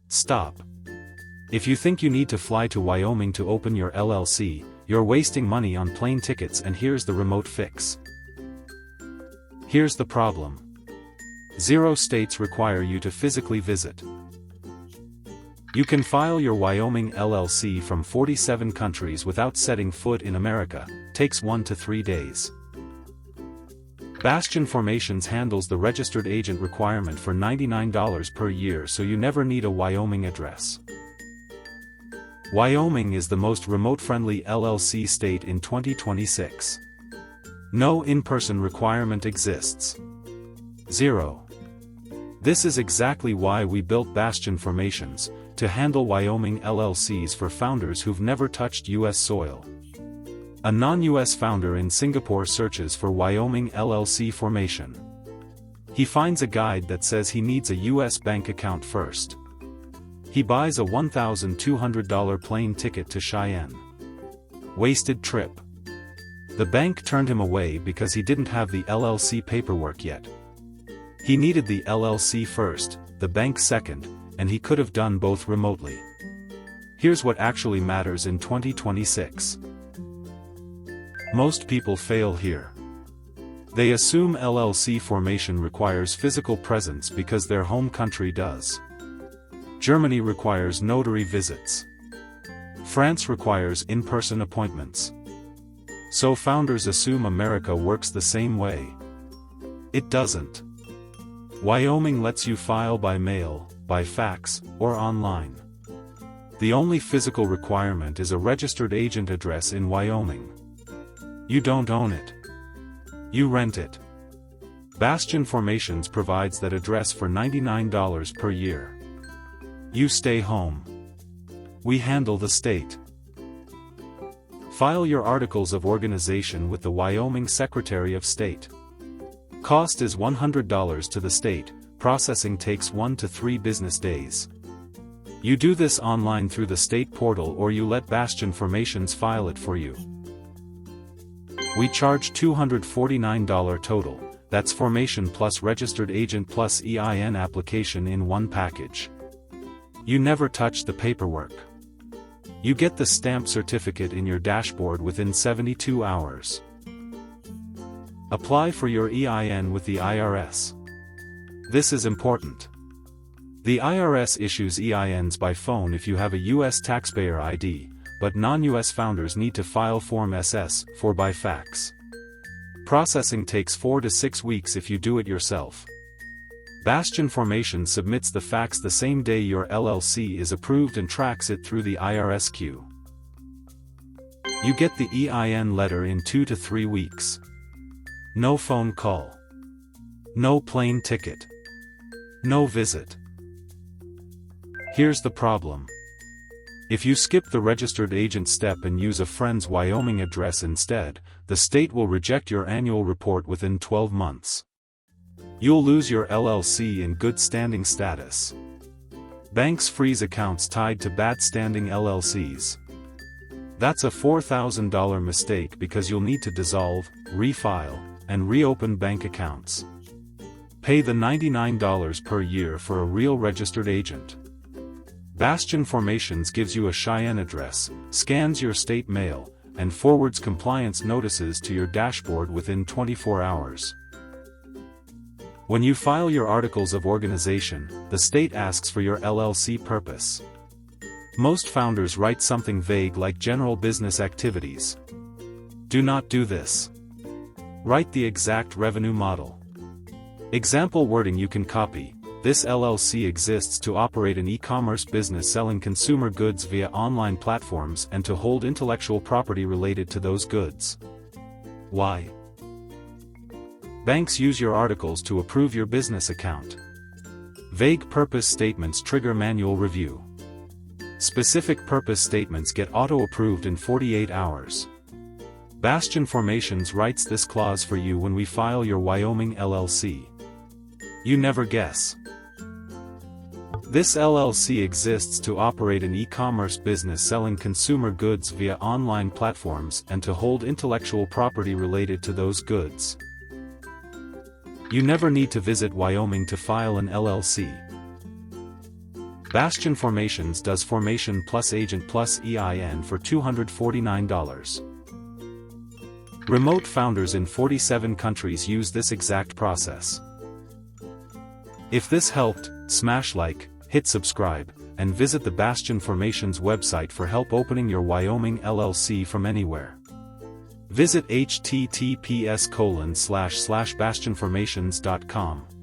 Stop. If you think you need to fly to Wyoming to open your LLC, you're wasting money on plane tickets, and here's the remote fix. Here's the problem. 0 states require you to physically visit. You can file your Wyoming LLC from 47 countries without setting foot in America. Takes 1 to 3 days. Bastion Formations handles the registered agent requirement for $99 per year, so you never need a Wyoming address. Wyoming is the most remote-friendly LLC state in 2026. No in-person requirement exists. 0. This is exactly why we built Bastion Formations, to handle Wyoming LLCs for founders who've never touched U.S. soil. A non-U.S. founder in Singapore searches for Wyoming LLC formation. He finds a guide that says he needs a U.S. bank account first. He buys a $1,200 plane ticket to Cheyenne. Wasted trip. The bank turned him away because he didn't have the LLC paperwork yet. He needed the LLC first, the bank second, and he could have done both remotely. Here's what actually matters in 2026. Most people fail here. They assume LLC formation requires physical presence because their home country does. Germany requires notary visits. France requires in-person appointments. So founders assume America works the same way. It doesn't. Wyoming lets you file by mail, by fax, or online. The only physical requirement is a registered agent address in Wyoming. You don't own it. You rent it. Bastion Formations provides that address for $99 per year. You stay home. We handle the state. File your articles of organization with the Wyoming Secretary of State. Cost is $100 to the state, processing takes 1 to 3 business days. You do this online through the state portal, or you let Bastion Formations file it for you. We charge $249 total, that's formation plus registered agent plus EIN application in one package. You never touch the paperwork. You get the stamp certificate in your dashboard within 72 hours. Apply for your EIN with the IRS. This is important. The IRS issues EINs by phone if you have a U.S. taxpayer ID, but non-U.S. founders need to file Form SS-4 by fax. Processing takes 4 to 6 weeks if you do it yourself. Bastion Formations submits the fax the same day your LLC is approved and tracks it through the IRS queue. You get the EIN letter in 2 to 3 weeks. No phone call. No plane ticket. No visit. Here's the problem. If you skip the registered agent step and use a friend's Wyoming address instead, the state will reject your annual report within 12 months. You'll lose your LLC in good standing status. Banks freeze accounts tied to bad standing LLCs. That's a $4,000 mistake because you'll need to dissolve, refile, and reopen bank accounts. Pay the $99 per year for a real registered agent. Bastion Formations gives you a Cheyenne address, scans your state mail, and forwards compliance notices to your dashboard within 24 hours. When you file your articles of organization, the state asks for your LLC purpose. Most founders write something vague like general business activities. Do not do this. Write the exact revenue model. Example wording you can copy. This LLC exists to operate an e-commerce business selling consumer goods via online platforms and to hold intellectual property related to those goods. Why? Banks use your articles to approve your business account. Vague purpose statements trigger manual review. Specific purpose statements get auto-approved in 48 hours. Bastion Formations writes this clause for you when we file your Wyoming LLC. You never guess. This LLC exists to operate an e-commerce business selling consumer goods via online platforms and to hold intellectual property related to those goods. You never need to visit Wyoming to file an LLC. Bastion Formations does formation plus agent plus EIN for $249. Remote founders in 47 countries use this exact process. If this helped, smash like, hit subscribe, and visit the Bastion Formations website for help opening your Wyoming LLC from anywhere. Visit https://bastionformations.com.